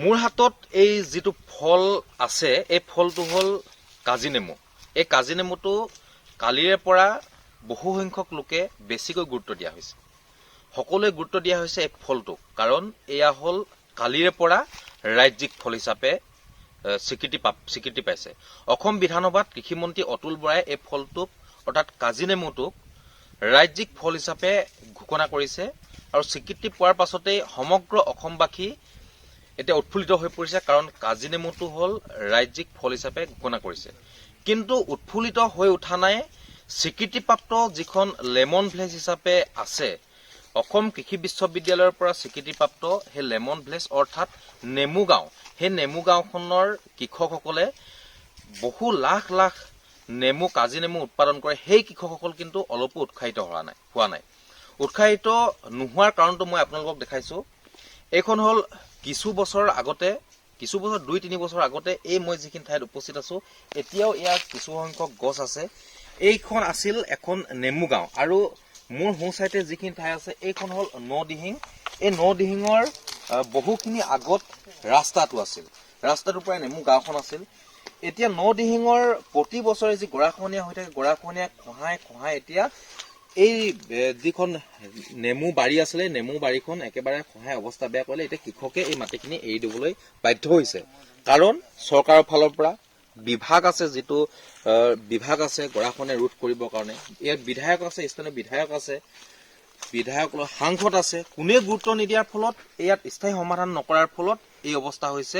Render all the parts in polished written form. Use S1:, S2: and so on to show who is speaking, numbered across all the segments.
S1: মোৰ হাতত এই যিটো ফল আছে এই ফলটো হ'ল কাজি নেমু। এই কাজি নেমুটো কালিৰে পৰা বহু সংখ্যক লোকে বেছিকৈ গুৰুত্ব দিয়া হৈছে। সকলোৱে গুৰুত্ব দিয়া হৈছে এই ফলটোক, কাৰণ এয়া হ'ল কালিৰে পৰা ৰাজ্যিক ফল হিচাপে স্বীকৃতি পাইছে। অসম বিধানসভাত কৃষিমন্ত্ৰী অতুল বৰাই এই ফলটোক অৰ্থাৎ কাজি নেমুটোক ৰাজ্যিক ফল হিচাপে ঘোষণা কৰিছে আৰু স্বীকৃতি পোৱাৰ পাছতেই সমগ্ৰ অসমবাসী এতিয়া উৎফুল্লিত হৈ পৰিছে, কাৰণ কাজি নেমুটো হ'ল ৰাজ্যিক ফল হিচাপে ঘোষণা কৰিছে। কিন্তু উৎফুল্লিত হৈ উঠা নাই স্বীকৃতিপ্ৰাপ্ত যিখন লেমন ভিলেজ হিচাপে আছে, অসম কৃষি বিশ্ববিদ্যালয়ৰ পৰা স্বীকৃতিপ্ৰাপ্ত সেই লেমন ভিলেজ অৰ্থাৎ নেমু গাঁও, সেই নেমু গাঁওখনৰ কৃষকসকলে বহু লাখ লাখ কাজি নেমু উৎপাদন কৰে। সেই কৃষকসকল কিন্তু অলপো উৎসাহিত হোৱা নাই। উৎসাহিত নোহোৱাৰ কাৰণটো মই আপোনালোকক দেখাইছো। এইখন হ'ল কিছু বছৰ 2-3 বছৰ আগতে এই মই যিখিনি ঠাইত উপস্থিত আছো, এতিয়াও ইয়াৰ কিছু সংখ্যক গছ আছে। এইখন আছিল এখন নেমু গাঁও, আৰু মোৰ সোঁ চাইডে যিখিনি ঠাই আছে এইখন হ'ল নদিহিং। এই নদিহিঙৰ বহুখিনি আগত ৰাস্তাটো আছিল, ৰাস্তাটোৰ পৰা নেমু গাঁওখন আছিল। এতিয়া নদিহিঙৰ প্ৰতি বছৰে যি গৰাখহনীয়া হৈ থাকে, গৰাখহনীয়া খহাই এতিয়া এই যিখন নেমু বাৰী আছিলে, নেমু বাৰীখন একেবাৰে খহাই অৱস্থা বেয়া কৰিলে। এতিয়া কৃষকে এই মাটিখিনি এৰি দিবলৈ বাধ্য হৈছে, কাৰণ চৰকাৰৰ ফালৰ পৰা বিভাগ আছে, যিটো বিভাগ আছে গৰাখহনীয়া ৰোধ কৰিবৰ কাৰণে। ইয়াত বিধায়ক আছে, স্থানীয় বিধায়ক আছে, সাংসদ আছে। কোনে গুৰুত্ব নিদিয়াৰ ফলত, ইয়াত স্থায়ী সমাধান নকৰাৰ ফলত এই অৱস্থা হৈছে।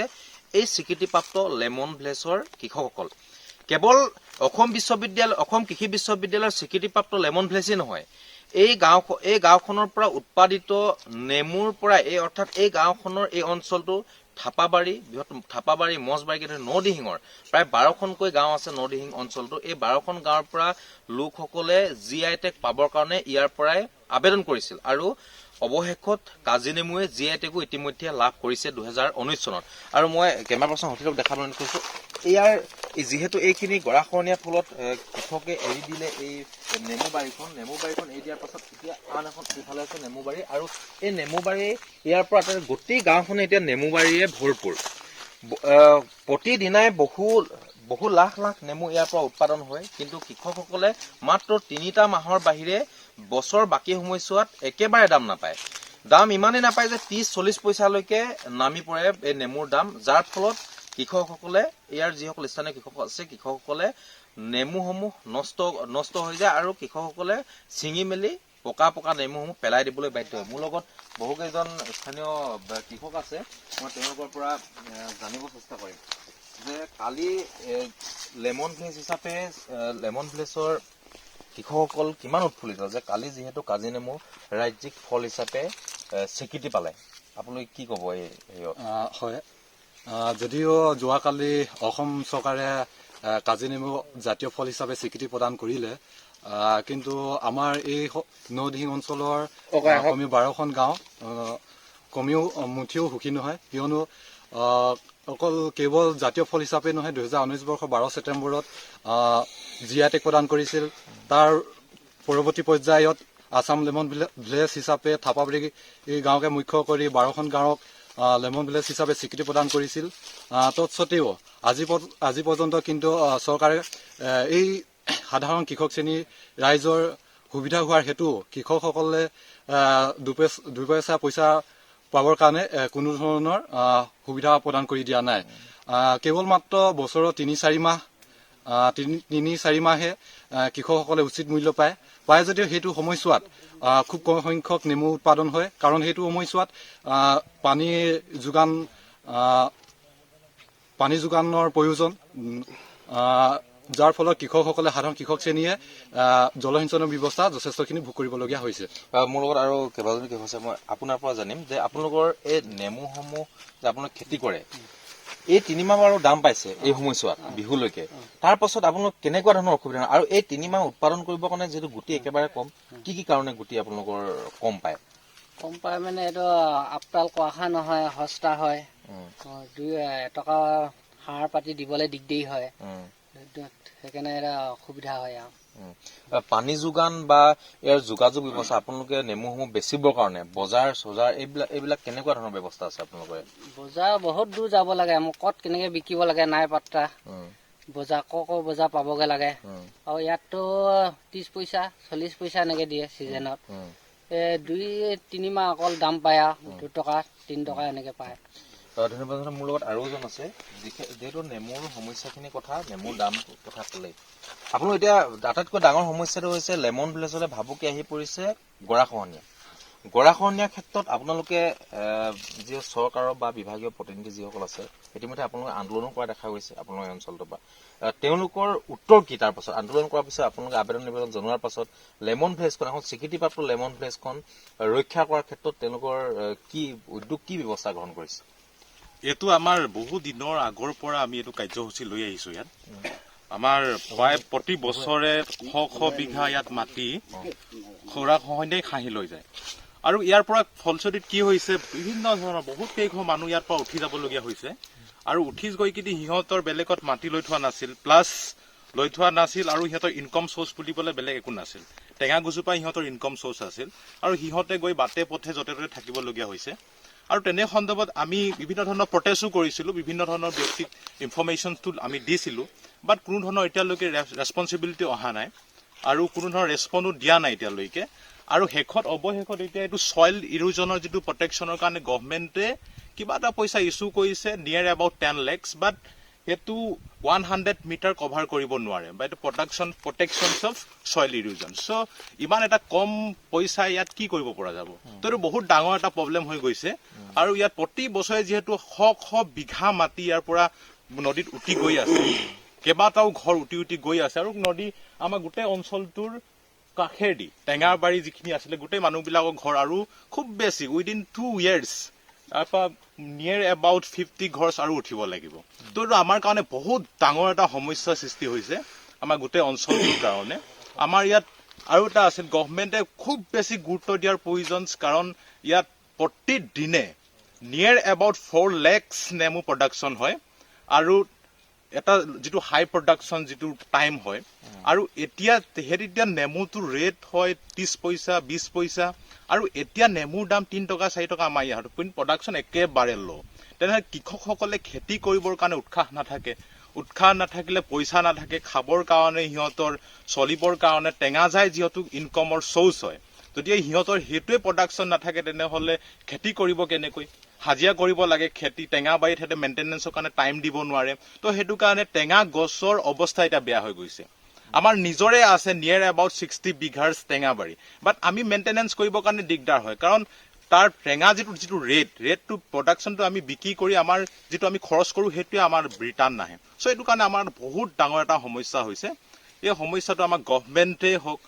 S1: এই স্বীকৃতিপ্ৰাপ্ত লেমন ভিলেজৰ কৃষকসকল কেৱল অসম কৃষি বিশ্ববিদ্যালয়ৰ স্বীকৃতিপ্ৰাপ্ত লেমন ভিলেজেই নহয়, এই গাঁওখনৰ পৰা উৎপাদিত নেমুৰ পৰা অৰ্থাৎ এই গাঁওখনৰ এই অঞ্চলটো থাপাবাৰী, মজবাৰীকে ধৰি নদিহিঙৰ প্ৰায় 12খনকৈ গাঁও আছে। নদিহিং অঞ্চলটো, এই 12খন গাঁৱৰ পৰা লোকসকলে GI টেগ পাবৰ কাৰণে ইয়াৰ পৰাই আবেদন কৰিছিল, আৰু অৱশেষত কাজি নেমুৱে GI টেগো ইতিমধ্যে লাভ কৰিছে 2019 চনত। আৰু মই কেমেৰা পাৰ্চন সঠিক দেখাবলৈ কৈছো, ইয়াৰ যিহেতু এইখিনি গৰাখহনীয়াৰ ফলত কৃষকে এৰি দিলে এই নেমু বাৰীখন এৰি দিয়াৰ পাছত এতিয়া আন এখন ইফালে আছে নেমু বাৰী, আৰু এই নেমু বাৰী ইয়াৰ পৰা গোটেই গাঁওখনে এতিয়া নেমু বাৰীৰে ভৰপূৰ। প্ৰতিদিনাই বহু লাখ লাখ নেমু ইয়াৰ পৰা উৎপাদন হয়, কিন্তু কৃষকসকলে মাত্ৰ 3টা মাহৰ বাহিৰে বছৰ বাকী সময়ছোৱাত একেবাৰে দাম নাপায়। দাম ইমানেই নাপায় যে 30-40 পইচালৈকে নামি পৰে এই নেমুৰ দাম, যাৰ ফলত কৃষকসকলে, ইয়াৰ যিসকল স্থানীয় কৃষক আছে, কৃষকসকলে নেমুসমূহ নষ্ট হৈ যায়, আৰু কৃষকসকলে ছিঙি মেলি পকা নেমুসমূহ পেলাই দিবলৈ বাধ্য হয়। মোৰ লগত বহুকেইজন স্থানীয় কৃষক আছে, মই তেওঁলোকৰ পৰা জানিব চেষ্টা কৰিম যে কালি লেমন ভিলেজৰ কৃষকসকল কিমান উৎফুল্লিত যে কালি যিহেতু কাজি নেমু ৰাজ্যিক ফল হিচাপে স্বীকৃতি পালে। আপোনালোকে কি ক'ব?
S2: হয়, যদিও যোৱাকালি অসম চৰকাৰে কাজি নেমু জাতীয় ফল হিচাপে স্বীকৃতি প্ৰদান কৰিলে, কিন্তু আমাৰ এই নদিহিং অঞ্চলৰ কমেও 12খন গাঁও কমেও মুঠিও সুখী নহয়, কিয়নো অকল কেৱল জাতীয় ফল হিচাপে নহয়, 2019 বৰ্ষৰ 12 ছেপ্টেম্বৰত GI টেগ প্ৰদান কৰিছিল। তাৰ পৰৱৰ্তী পৰ্যায়ত আছাম লেমন ভিলেজ হিচাপে থাপাবাৰী গাঁৱকে মুখ্য কৰি 12খন গাঁৱক লেমন ভিলেজ হিচাপে স্বীকৃতি প্ৰদান কৰিছিল। তৎসত্বেও আজি পৰ্যন্ত কিন্তু চৰকাৰে এই সাধাৰণ কৃষক শ্ৰেণীৰ ৰাইজৰ সুবিধা হোৱাৰ হেতু কৃষকসকলে পইচা পাবৰ কাৰণে কোনো ধৰণৰ সুবিধা প্ৰদান কৰি দিয়া নাই। কেৱল মাত্ৰ বছৰৰ 3-4 মাহে কৃষকসকলে উচিত মূল্য পায় যদিও সেইটো সময়ছোৱাত খুব কম সংখ্যক নেমু উৎপাদন হয়, কাৰণ সেইটো সময়ছোৱাত পানী যোগানৰ প্ৰয়োজন, যাৰ ফলত সাধাৰণ কৃষক শ্ৰেণীয়ে জলসিঞ্চনৰ ব্যৱস্থা যথেষ্টখিনি ভোগ কৰিবলগীয়া হৈছে।
S1: মোৰ লগত আৰু কেইবাজনো কৃষক আছে, মই আপোনাৰ পৰা জানিম যে আপোনালোকৰ এই নেমুসমূহ যে আপোনালোকে খেতি কৰে, এই 3 মাহ বাৰু দাম পাইছে এই সময়ছোৱাত বিহুলৈকে, তাৰ পাছত আপোনালোক কেনেকুৱা ধৰণৰ অসুবিধা হয়? আৰু এই 3 মাহ উৎপাদন কৰিবৰ কাৰণে যিহেতু গুটি একেবাৰে কম, কি কাৰণে গুটি আপোনালোকৰ কম পায়?
S3: মানে এইটো আপতাল কোৱাখা নহয়, সস্তা হয়, 2 টকা সাৰ পাতি দিবলৈ দিগদাৰি হয়। সেইকাৰণে এটা অসুবিধা হয় আৰু
S1: পানী যোগান বা ইয়াৰ যোগাযোগ ব্যৱস্থা আপোনালোকে নেমুসমূহ বেচিবৰ কাৰণে বজাৰ চজাৰ এইবিলাক কেনেকুৱা ধৰণৰ ব্যৱস্থা আছে আপোনালোকৰ?
S3: বজাৰ বহুত দূৰ যাব লাগে, মোক ক'ত কেনেকে বিকিব লাগে নাই পাত্তা। বজাৰ ক বজাৰ পাবগে লাগে, আৰু ইয়াততো 30 পইচা 40 পইচা এনেকে দিয়ে চিজনত। 2-3 মাহ অকল দাম পায় আৰু 2 টকা 3 টকা এনেকে পায়।
S1: ধন্যবাদ। মোৰ লগত আৰু এজন আছে, যিহেতু নেমুৰ সমস্যাখিনিৰ কথা, নেমুৰ দাম কথা ক'লেই আপোনাৰ এতিয়া আটাইতকৈ ডাঙৰ সমস্যাটো হৈছে লেমন ভিলেজলৈ ভাবুকি আহি পৰিছে গৰাখহনীয়া। গৰাখহনীয়াৰ ক্ষেত্ৰত আপোনালোকে যি চৰকাৰৰ বা বিভাগীয় প্ৰতিনিধি যিসকল আছে, ইতিমধ্যে আপোনালোকে আন্দোলনো কৰা দেখা গৈছে আপোনালোকৰ অঞ্চলটোৰ পৰা। তেওঁলোকৰ উত্তৰ কি? তাৰ পাছত আন্দোলন কৰাৰ পিছত আপোনালোকে আবেদন নিবেদন জনোৱাৰ পাছত লেমন ভিলেজখন, এখন স্বীকৃতিপ্ৰাপ্ত লেমন ভিলেজখন ৰক্ষা কৰাৰ ক্ষেত্ৰত তেওঁলোকৰ কি উদ্যোগ, কি ব্যৱস্থা গ্ৰহণ কৰিছে?
S4: এইটো আমাৰ বহু দিনৰ আগৰ পৰা আমি এইটো কাৰ্যসূচী লৈ আহিছো। ইয়াত আমাৰ প্ৰায় প্ৰতি বছৰে শ বিঘা ইয়াত মাটি গৰাখহনীয়াই খাহি লৈ যায়, আৰু ইয়াৰ পৰা ফলশ্ৰুতিত কি হৈছে, বিভিন্ন ধৰণৰ বহুত কেইঘৰ মানুহ ইয়াৰ পৰা উঠি যাবলগীয়া হৈছে, আৰু উঠি গৈ কিনি সিহঁতৰ বেলেগত মাটি লৈ থোৱা নাছিল, আৰু সিহঁতৰ ইনকম চ'ৰ্চ বুলিবলৈ বেলেগ একো নাছিল। টেঙা গুজোপা সিহঁতৰ ইনকম চ'ৰ্চ আছিল, আৰু সিহঁতে গৈ বাটে পথে য'তে ত'তে থাকিবলগীয়া হৈছে। আৰু তেনে সন্দৰ্ভত আমি বিভিন্ন ধৰণৰ প্ৰটেষ্টো কৰিছিলো, বিভিন্ন ধৰণৰ ব্যক্তিক ইনফৰমেশ্যনটো আমি দিছিলো, বাট কোনো ধৰণৰ এতিয়ালৈকে ৰেছপনচিবিলিটি অহা নাই, আৰু কোনো ধৰণৰ ৰেছপণ্ডো দিয়া নাই এতিয়ালৈকে। আৰু অৱশেষত এতিয়া এইটো ছইল ইৰোজনৰ যিটো প্ৰটেকশ্যনৰ কাৰণে গভমেণ্টে কিবা এটা পইচা ইছ্যু কৰিছে, নিয়াৰ এবাউট 10 lakhs, বাট সেইটো 100 মিটাৰ কভাৰ কৰিব নোৱাৰে, বা এইটো প্ৰটেকশ্যন অফ ছইল ইৰোজন। চ' ইমান এটা কম পইচা ইয়াত কি কৰিব পৰা যাব? তো এইটো বহুত ডাঙৰ এটা প্ৰব্লেম হৈ গৈছে, আৰু ইয়াত প্ৰতি বছৰে যিহেতু শ বিঘা মাটি ইয়াৰ পৰা নদীত উটি গৈ আছে, কেইবাটাও ঘৰ উটি গৈ আছে, আৰু নদী আমাৰ গোটেই অঞ্চলটোৰ কাষেদি টেঙাবাৰী যিখিনি আছিলে গোটেই মানুহবিলাকৰ ঘৰ, আৰু খুব বেছি উইদিন 2 years তাৰপৰা নিয়েৰ এবাউট 50 ঘৰ আৰু উঠিব লাগিব। তো এইটো আমাৰ কাৰণে বহুত ডাঙৰ এটা সমস্যাৰ সৃষ্টি হৈছে আমাৰ গোটেই অঞ্চলটোৰ কাৰণে। আমাৰ ইয়াত আৰু এটা আছিল, গভমেণ্টে খুব বেছি গুৰুত্ব দিয়াৰ প্ৰয়োজন, কাৰণ ইয়াত প্ৰতিদিনে নিয়েৰ এবাউট 4 lakhs নেমু প্ৰডাকশ্যন হয়, আৰু এটা যিটো হাই প্ৰডাকশ্যন যিটো টাইম হয়, আৰু এতিয়া নেমুটোৰ ৰেট হয় 30 পইচা 20 পইচা, আৰু এতিয়া নেমুৰ দাম 3 টকা 4 টকা আমাৰ ইয়াত, কিন্তু প্ৰডাকশ্যন একেবাৰে ল'। তেনেহ'লে কৃষকসকলে খেতি কৰিবৰ কাৰণে উৎসাহ নাথাকিলে পইচা নাথাকে, খাবৰ কাৰণে সিহঁতৰ চলিবৰ কাৰণে টেঙা যায় যিহেতু ইনকমৰ চ'ৰ্চ হয়, যদি সিহঁতৰ সেইটোৱে প্ৰডাকশ্যন নাথাকে তেনেহ'লে খেতি কৰিব কেনেকৈ? হাজিৰা কৰিব লাগে, টেঙা বাৰীত সিহঁতে মেইনটেনেঞ্চৰ কাৰণে টাইম দিব নোৱাৰে। তো সেইটো কাৰণে টেঙা গছৰ অৱস্থা এতিয়া বেয়া হৈ গৈছে। আমাৰ নিজৰে আছে নিয়েৰ এবাউট 60 বিঘাৰ টেঙা বাৰী, বাট আমি মেইনটেনেঞ্চ কৰিবৰ কাৰণে দিগদাৰ হয়, কাৰণ তাৰ টেঙা যিটো ৰেটটো প্ৰডাকশ্যনটো আমি বিক্ৰী কৰি আমাৰ যিটো আমি খৰচ কৰোঁ সেইটোৱে আমাৰ ৰিটাৰ্ণ নাহে। চ' এইটো কাৰণে আমাৰ বহুত ডাঙৰ এটা সমস্যা হৈছে। এই সমস্যাটো আমাৰ গভমেণ্টেই হওক,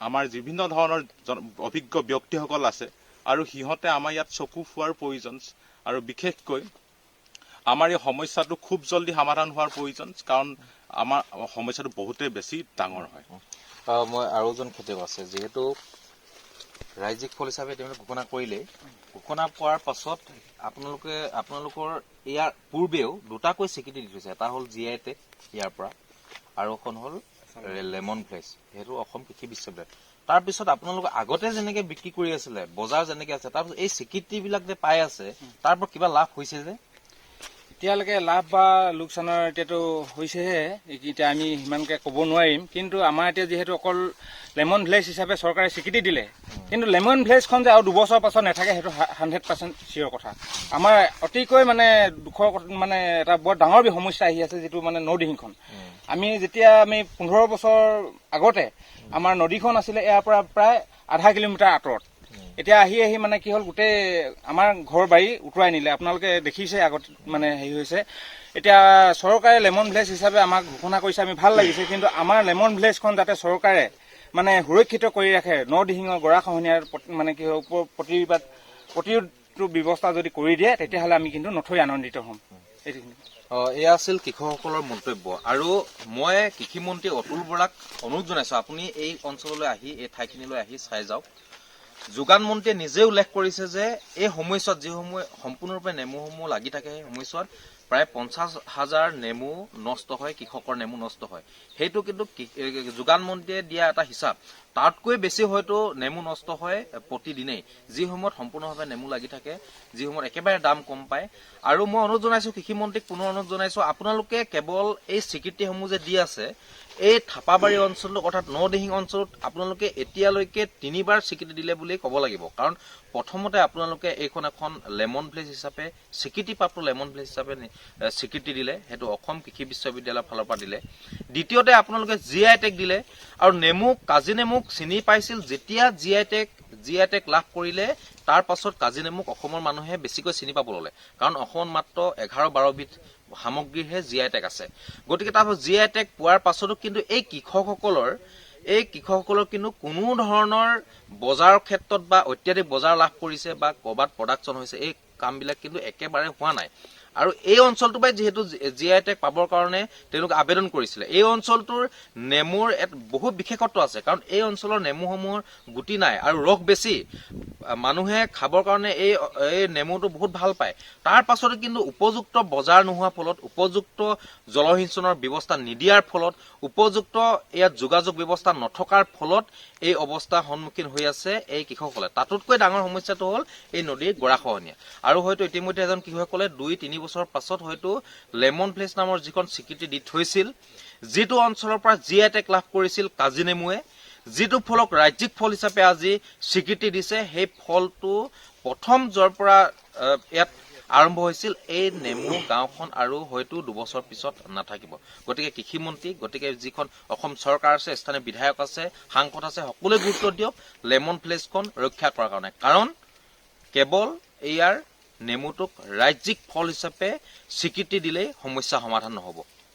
S4: আমাৰ বিভিন্ন ধৰণৰ অভিজ্ঞ ব্যক্তিসকল আছে, আৰু সিহঁতে আমাৰ ইয়াত চকু ফুৱাৰ প্ৰয়োজন, আৰু বিশেষকৈ আমাৰ এই সমস্যাটো খুব জলদি সমাধান হোৱাৰ প্ৰয়োজন, কাৰণ আমাৰ সমস্যাটো বহুতেই বেছি ডাঙৰ হয়।
S1: মই আৰু এজন খেতিয়ক আছে, যিহেতু ৰাজ্যিক ফল হিচাপে তেওঁলোকে ঘোষণা কৰিলে, ঘোষণা কৰাৰ পাছত আপোনালোকৰ ইয়াৰ পূৰ্বেও দুটাকৈ স্বীকৃতি দি থৈছে, এটা হ'ল GI টেগ ইয়াৰ পৰা, আৰু এখন হ'ল লেমন ভিলেজ, সেইটো অসম কৃষি বিশ্ববিদ্যালয়। তাৰপিছত আপোনালোকে আগতে যেনেকে বিক্ৰী কৰি আছিলে, বজাৰ যেনেকে আছে, তাৰপিছত এই স্বীকৃতিবিলাক যে পাই আছে, তাৰ পৰা কিবা লাভ হৈছে যে?
S5: এতিয়ালৈকে লাভ বা লোকচানৰ এতিয়াতো হৈছেহে, এতিয়া আমি সিমানকে ক'ব নোৱাৰিম, কিন্তু আমাৰ এতিয়া যিহেতু অকল লেমন ভিলেজ হিচাপে চৰকাৰে স্বীকৃতি দিলে, কিন্তু লেমন ভিলেজখন যে আৰু 2 বছৰ পাছত নাথাকে সেইটো 100% চিয়ৰ কথা। আমাৰ অতিকৈ দুখৰ এটা বৰ ডাঙৰ সমস্যা আহি আছে, যিটো নদীখন। আমি 15 বছৰ আগতে আমাৰ নদীখন আছিলে ইয়াৰ পৰা প্ৰায় আধা কিলোমিটাৰ আঁতৰত, এতিয়া আহি কি হ'ল, গোটেই আমাৰ ঘৰ বাৰী উটুৱাই নিলে। আপোনালোকে দেখিছে আগত হেৰি হৈছে। এতিয়া চৰকাৰে লেমন ভিলেজ হিচাপে আমাক ঘোষণা কৰিছে, আমি ভাল লাগিছে, কিন্তু আমাৰ লেমন ভিলেজখন যাতে চৰকাৰে সুৰক্ষিত কৰি ৰাখে, নদিহিঙৰ গৰাখহনীয়াৰ প্ৰতিৰোধ ব্যৱস্থা যদি কৰি দিয়ে, তেতিয়াহ'লে আমি কিন্তু নথৈ আনন্দিত হ'ম।
S1: এয়া আছিল কৃষকসকলৰ মন্তব্য, আৰু মই কৃষিমন্ত্ৰী অতুল বৰাক অনুৰোধ জনাইছো, আপুনি এই অঞ্চললৈ আহি, এই ঠাইখিনিলৈ আহি চাই যাওক। যোগান মন্ত্ৰীয়ে নিজে উল্লেখ কৰিছে যে এই সময়ছোৱাত যিসমূহ সম্পূৰ্ণৰূপে নেমুসমূহ লাগি থাকে, সেই সময়ছোৱাত প্ৰায় 50,000 নেমু নষ্ট হয়, কৃষকৰ নেমু নষ্ট হয়। সেইটো কিন্তু যোগান মন্ত্ৰীয়ে দিয়া এটা হিচাপ। তাতকৈ বেছি হয়তো নেমু নষ্ট হয় প্ৰতিদিনেই, যি সময়ত সম্পূৰ্ণভাৱে নেমু লাগি থাকে, যি সময়ত একেবাৰে দাম কম পায়। আৰু মই অনুৰোধ জনাইছো কৃষিমন্ত্ৰীক, পুনৰ অনুৰোধ জনাইছো, আপোনালোকে কেৱল এই স্বীকৃতিসমূহ যে দি আছে, এই থাপাবাৰী অঞ্চলটো অৰ্থাৎ নদিহিং অঞ্চলত আপোনালোকে এতিয়ালৈকে 3বাৰ স্বীকৃতি দিলে বুলি ক'ব লাগিব। কাৰণ প্ৰথমতে আপোনালোকে এইখন এখন লেমন ভিলেজ হিচাপে স্বীকৃতিপ্ৰাপ্ত লেমন ভিলেজ হিচাপে স্বীকৃতি দিলে, সেইটো অসম কৃষি বিশ্ববিদ্যালয়ৰ ফালৰ পৰা দিলে। দ্বিতীয়তে আপোনালোকে GI টেগ দিলে, আৰু কাজি নেমুক চিনি পাইছিল যেতিয়া GI টেগ লাভ কৰিলে, তাৰ পাছত কাজি নেমুক অসমৰ মানুহে বেছিকৈ চিনি পাব ল'লে। কাৰণ অসমত মাত্ৰ 11-12 বিধ সামগ্ৰীৰহে GI টেগ আছে। গতিকে তাৰ GI টেগ পোৱাৰ পাছতো কিন্তু এই কৃষকসকলৰ কিন্তু কোনো ধৰণৰ বজাৰৰ ক্ষেত্ৰত বা অত্যাধিক বজাৰ লাভ কৰিছে বা ক'ৰবাত প্ৰডাকশ্যন হৈছে, এই কামবিলাক কিন্তু একেবাৰে হোৱা নাই। আৰু এই অঞ্চলটোৰ পৰাই যিহেতু GI টেগ পাবৰ কাৰণে তেওঁলোকে আবেদন কৰিছিলে, এই অঞ্চলটোৰ নেমুৰ বহুত বিশেষত্ব আছে। কাৰণ এই অঞ্চলৰ নেমুসমূহৰ গুটি নাই আৰু ৰস বেছি, মানুহে খাবৰ কাৰণে এই নেমুটো বহুত ভাল পায়। তাৰ পাছতো কিন্তু উপযুক্ত বজাৰ নোহোৱাৰ ফলত, উপযুক্ত জলসিঞ্চনৰ ব্যৱস্থা নিদিয়াৰ ফলত, উপযুক্ত ইয়াত যোগাযোগ ব্যৱস্থা নথকাৰ ফলত এই অৱস্থাৰ সন্মুখীন হৈ আছে এই কৃষকসকলে। তাতোতকৈ ডাঙৰ সমস্যাটো হ'ল এই নদীৰ গৰাখহনীয়া। আৰু হয়তো ইতিমধ্যে এজন কৃষকসকলে 2-3 বছৰৰ পাছত হয়তো লেমন ভিলেজ নামৰ যিখন স্বীকৃতি দি থৈছিল, যিটো অঞ্চলৰ পৰা GI টেগ লাভ কৰিছিল কাজি নেমুৱে, যিটো ফলক ৰাজ্যিক ফল হিচাপে আজি স্বীকৃতি দিছে, সেই ফলটো প্ৰথম য'ৰ পৰা ইয়াত আৰম্ভ হৈছিল, এই নেমু গাঁওখন আৰু হয়তো 2 বছৰ পিছত নাথাকিব। গতিকে কৃষিমন্ত্ৰী, যিখন অসম চৰকাৰ আছে, স্থানীয় বিধায়ক আছে, সাংসদ আছে, সকলোৱে গুৰুত্ব দিয়ক লেমন ভিলেজখন ৰক্ষা কৰাৰ কাৰণে। কাৰণ কেৱল ইয়াৰ নেমুটোক ৰাজ্যিক ফল হিচাপে স্বীকৃতি দিলেই সমস্যা সমাধান নহ'ব।